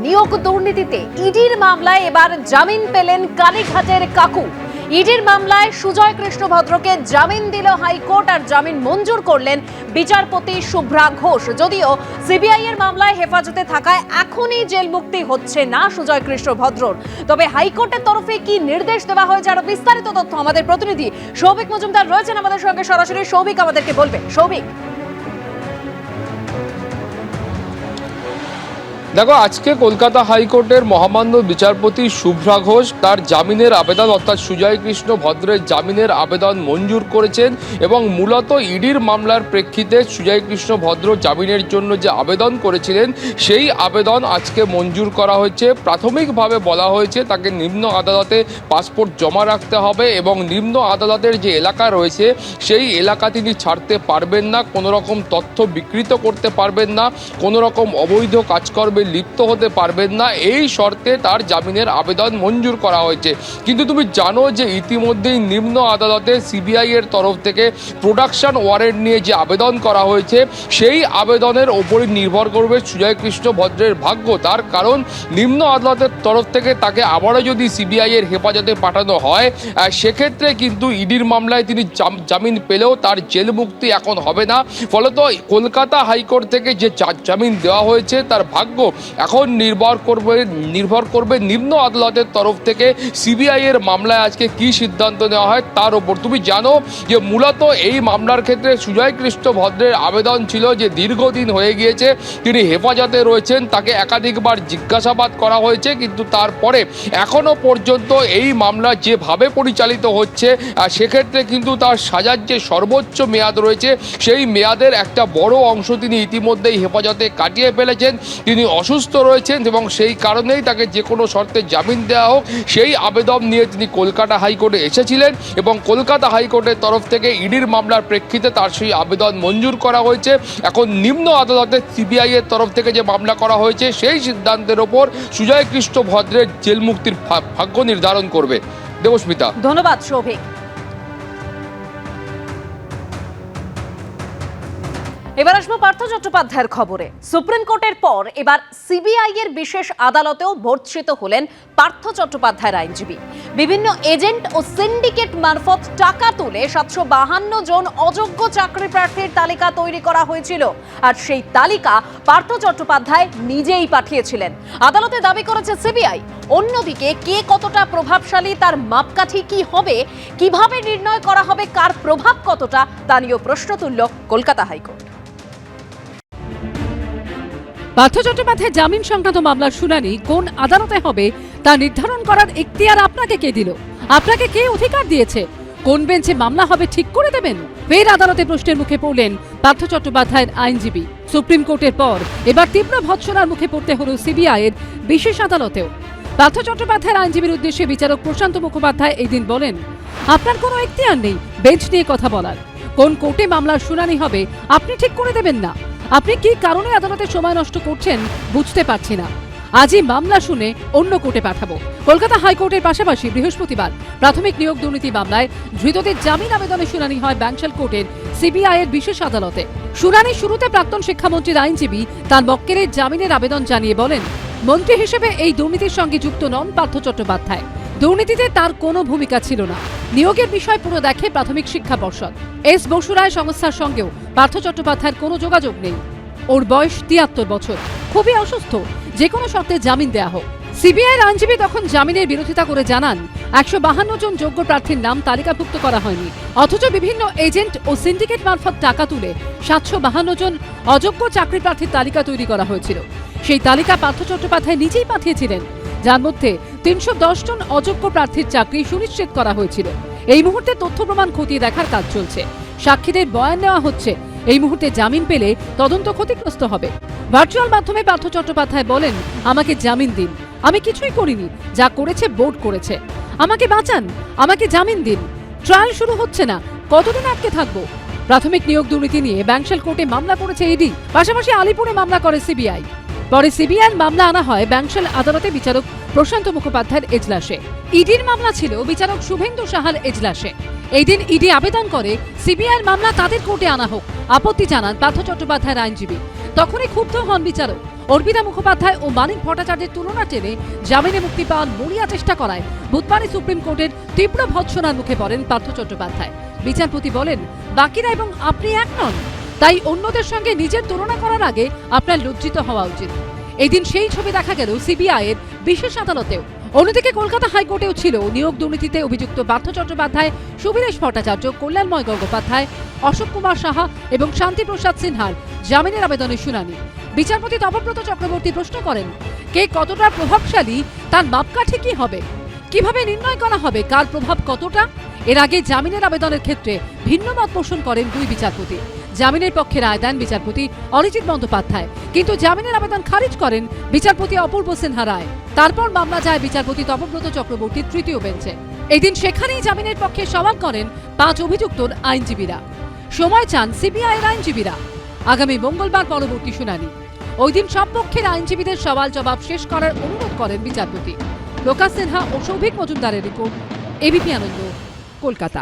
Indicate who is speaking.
Speaker 1: নিয়োগ দুর্নীতিতে ইডির মামলায় এবার জামিন পেলেন কালীঘাটের কাকু। ইডির মামলায় সুজয় কৃষ্ণ ভদ্রকে জামিন দিল হাইকোর্ট আর জামিন মঞ্জুর করলেন বিচারপতি শুভ্রা ঘোষ। যদিও সিবিআই এর মামলায় হেফাজতে থাকায় এখনই জেল মুক্তি হচ্ছে না সুজয় কৃষ্ণ ভদ্রর। তবে হাইকোর্টের তরফে কি নির্দেশ দেওয়া হয়েছে আরো বিস্তারিত তথ্য আমাদের প্রতিনিধি সৌভিক মজুমদার রয়েছেন আমাদের সঙ্গে সরাসরি। সৌভিক আমাদেরকে বলবে। সৌভিক,
Speaker 2: দেখো, আজকে কলকাতা হাইকোর্টের মহামান্য বিচারপতি শুভ্রা ঘোষ তার জামিনের আবেদন অর্থাৎ সুজয় কৃষ্ণ ভদ্রের জামিনের আবেদন মঞ্জুর করেছেন এবং মূলত ইডির মামলার প্রেক্ষিতে সুজয় কৃষ্ণ ভদ্র জামিনের জন্য যে আবেদন করেছিলেন সেই আবেদন আজকে মঞ্জুর করা হয়েছে। প্রাথমিকভাবে বলা হয়েছে তাকে নিম্ন আদালতে পাসপোর্ট জমা রাখতে হবে এবং নিম্ন আদালতের যে এলাকা রয়েছে সেই এলাকা তিনি ছাড়তে পারবেন না, কোনো রকম তথ্য বিকৃত করতে পারবেন না, কোনো রকম অবৈধ কাজকর্মে লিপ্ত হতে পারবেন না, এই শর্তে তার জামিনের আবেদন মঞ্জুর করা হয়েছে। কিন্তু তুমি জানো যে ইতিমধ্যেই নিম্ন আদালতে সিবিআই এর তরফ থেকে প্রোডাকশন ওয়ারেন্ট নিয়ে যে আবেদন করা হয়েছে সেই আবেদনের ওপরই নির্ভর করবে সুজয় কৃষ্ণ ভদ্রের ভাগ্য। তার কারণ নিম্ন আদালতের তরফ থেকে তাকে আবারও যদি সিবিআই এর হেফাজতে পাঠানো হয় সেক্ষেত্রে কিন্তু ইডির মামলায় তিনি জামিন পেলেও তার জেল মুক্তি এখন হবে না। ফলত কলকাতা হাইকোর্ট থেকে যে জামিন দেওয়া হয়েছে তার ভাগ্য এখন নির্ভর করবে নিম্ন আদালতের তরফ থেকে সিবিআই এর মামলায় আজকে কি সিদ্ধান্ত নেওয়া হয় তার উপর। তুমি জানো যে মূলত এই মামলার ক্ষেত্রে সুজয় কৃষ্ণ ভদ্রের আবেদন ছিল যে দীর্ঘদিন হয়ে গিয়েছে তিনি হেফাজতে রয়েছেন, তাকে একাধিকবার জিজ্ঞাসাবাদ করা হয়েছে, কিন্তু তারপরে এখনো পর্যন্ত এই মামলা যেভাবে পরিচালিত হচ্ছে সেক্ষেত্রে কিন্তু তার সাজার যে সর্বোচ্চ মেয়াদ রয়েছে সেই মেয়াদের একটা বড় অংশ তিনি ইতিমধ্যেই হেফাজতে কাটিয়ে ফেলেছেন। তিনি অসুস্থ রয়েছেন এবং সেই কারণেই তাকে যে কোনো শর্তে জামিন দেওয়া হোক সেই আবেদন নিয়ে তিনি কলকাতা হাইকোর্টে এসেছিলেন এবং কলকাতা হাইকোর্টের তরফ থেকে ইডির মামলার প্রেক্ষিতে তার সেই আবেদন মঞ্জুর করা হয়েছে। এখন নিম্ন আদালতে সিবিআই এর তরফ থেকে যে মামলা করা হয়েছে সেই সিদ্ধান্তের ওপর সুজয় কৃষ্ণ ভদ্রের জেল মুক্তির ভাগ্য নির্ধারণ করবে। দেবস্মিতা,
Speaker 1: ধন্যবাদ সৌভিক। এবার আসবো পার্থ চট্টোপাধ্যায়ের খবরে। সুপ্রিম কোর্টের পর এবার সিবিআই এর বিশেষ আদালতেও ভর্ৎসিত হলেন পার্থ চট্টোপাধ্যায়ের আইনজীবী। বিভিন্ন এজেন্ট ও সিন্ডিকেট মারফত টাকা তুলে 752 জন অযোগ্য চাকরি প্রার্থীর তালিকা তৈরি করা হয়েছিল আর সেই তালিকা পার্থ চট্টোপাধ্যায় নিজেই পাঠিয়েছিলেন। আদালতে দাবি করেছে সিবিআই। অন্যদিকে কে কতটা প্রভাবশালী তার মাপকাঠি কি হবে, কিভাবে নির্ণয় করা হবে কার প্রভাব কতটা, তা নিয়েও প্রশ্ন তুলল কলকাতা হাইকোর্ট।
Speaker 3: পার্থ চট্টোপাধ্যায়ের জামিন সংক্রান্ত মামলার শুনানি কোন আদালতে হবে তা নির্ধারণ করার এখতিয়ার আপনাকে কে দিল? আপনাকে কে অধিকার দিয়েছে? কোন বেঞ্চে মামলা হবে ঠিক করে দেবেন? ফের আদালতে প্রশ্নের মুখে পড়লেন পার্থ চট্টোপাধ্যায়ের আইনজীবী। সুপ্রিম কোর্টের পর এবার তীব্র ভৎসনার মুখে পড়তে হল সিবিআই এর বিশেষ আদালতেও। পার্থ চট্টোপাধ্যায়ের আইনজীবীর উদ্দেশ্যে বিচারক প্রশান্ত মুখোপাধ্যায় এই দিন বলেন, আপনার কোনো এখতিয়ার নেই বেঞ্চ নিয়ে কথা বলার। কোন কোর্টে মামলার শুনানি হবে আপনি ঠিক করে দেবেন না। আপনি কি কারণে আদালতে সময় নষ্ট করছেন বুঝতে পারছি না। আজই মামলা শুনে অন্য কোর্টে পাঠাবো। কলকাতা হাইকোর্টের পাশাপাশি বৃহস্পতিবার প্রাথমিক নিয়োগ দুর্নীতি মামলায় ধৃতদের জামিন আবেদনের শুনানি হয় ব্যাংশাল কোর্টের সিবিআই এর বিশেষ আদালতে। শুনানি শুরুতে প্রাক্তন শিক্ষামন্ত্রীর আইনজীবী তার মক্কেলের জামিনের আবেদন জানিয়ে বলেন, মন্ত্রী হিসেবে এই দুর্নীতির সঙ্গে যুক্ত নন পার্থ চট্টোপাধ্যায়। দুর্নীতিতে তার কোনো ভূমিকা ছিল না। নিয়োগের বিষয় পুরো দেখে প্রাথমিক শিক্ষা পর্ষদ। এস বসুরায় সংস্থার সঙ্গেও পার্থ চট্টোপাধ্যায়ের কোনো যোগাযোগ নেই। ওর বয়স 73 বছর, খুবই অসুস্থ, যে কোনো শর্তে জামিন দেয়া হোক। সিবিআইয়ের আইনজীবী তখন জামিনের বিরোধিতা করে জানান, 152 জন যোগ্য প্রার্থীর নাম তালিকাভুক্ত করা হয়নি, অথচ বিভিন্ন এজেন্ট ও সিন্ডিকেট মারফত টাকা তুলে 752 জন অযোগ্য চাকরি প্রার্থীর তালিকা তৈরি করা হয়েছিল। সেই তালিকা পার্থ চট্টোপাধ্যায় নিজেই পাঠিয়েছিলেন, যার মধ্যে 310 জন অযোগ্য প্রার্থীর চাকরি সুনিশ্চিত করা হয়েছিল। এই মুহূর্তে তথ্য প্রমাণ খতিয়ে দেখার কাজ চলছে, সাক্ষীদের বয়ান নেওয়া হচ্ছে। এই মুহূর্তে জামিন পেলে তদন্ত ক্ষতিগ্রস্ত হবে। ভার্চুয়াল মাধ্যমে পার্থ চট্টোপাধ্যায় বলেন, আমাকে জামিন দিন, আমি কিছুই করিনি, যা করেছে বোর্ড করেছে, আমাকে বাঁচান, আমাকে জামিন দিন। ট্রায়াল শুরু হচ্ছে না, কতদিন আটকে থাকবো? প্রাথমিক নিয়োগ দুর্নীতি নিয়ে ব্যাংশাল কোর্টে মামলা করেছে ইডি, পাশাপাশি আলিপুরে মামলা করে সিবিআই। পরে সিবিআইয়ের মামলা আনা হয় ব্যাংশাল আদালতে বিচারক প্রশান্ত মুখোপাধ্যায়ের এজলাসে। ইডির মামলা ছিল বিচারক শুভেন্দু সাহার এজলাসে। এই দিন ইডি আবেদন করে সিবিআইয়ের মামলা তাদের কোর্টে আনা হোক। আপত্তি জানান পার্থ চট্টোপাধ্যায়ের আইনজীবী। তখনই ক্ষুব্ধ হন বিচারক। অর্পিতা মুখোপাধ্যায় ও মানিক ভট্টাচার্যের তুলনা টেনে জামিনে মুক্তি পাওয়ার মরিয়া চেষ্টা করায় বুধবারই সুপ্রিম কোর্টের তীব্র ভৎসনার মুখে পড়েন পার্থ চট্টোপাধ্যায়। বিচারপতি বলেন, বাকিরা এবং আপনি এক নন, তাই অন্যদের সঙ্গে নিজের তুলনা করার আগে আপনার লজ্জিত হওয়া উচিত। এই দিন সেই ছবি দেখা গেল সিবিআই এর বিশেষ আদালতেও। অন্যদিকে কলকাতা হাইকোর্টেও ছিল নিয়োগ দুর্নীতিতে অভিযুক্ত পার্থ চট্টোপাধ্যায়, সুবীরেশ ভট্টাচার্য, কল্যাণময় গঙ্গোপাধ্যায়, অশোক কুমার সাহা এবং শান্তিপ্রসাদ সিনহার জামিনের আবেদনের শুনানি। বিচারপতি তপব্রত চক্রবর্তী প্রশ্ন করেন, কে কতটা প্রভাবশালী তার মাপকাঠি কি হবে? কিভাবে নির্ণয় করা হবে কার প্রভাব কতটা? এর আগে জামিনের আবেদনের ক্ষেত্রে ভিন্ন মত পোষণ করেন দুই বিচারপতি। জামিনের পক্ষে রায় দেন বিচারপতি অরিজিৎ বন্দ্যোপাধ্যায়, কিন্তু জামিনের আবেদন খারিজ করেন বিচারপতি অপূর্ব সিনহা রায়। তারপর মামলা যায় বিচারপতি তপব্রত চক্রবর্তীর তৃতীয় বেঞ্চে। এদিন সেখানেই জামিনের পক্ষে সওয়াল করেন 5 অভিযুক্তর আইনজীবীরা। সময় চান সিবিআই এর আইনজীবীরা। আগামী মঙ্গলবার পরবর্তী শুনানি। ওই দিন সব পক্ষের আইনজীবীদের সওয়াল জবাব শেষ করার অনুরোধ করেন বিচারপতি। প্রকাশ সিনহা ও সৌভিক মজুমদারের রিপোর্ট, এবিপি আনন্দ, কলকাতা।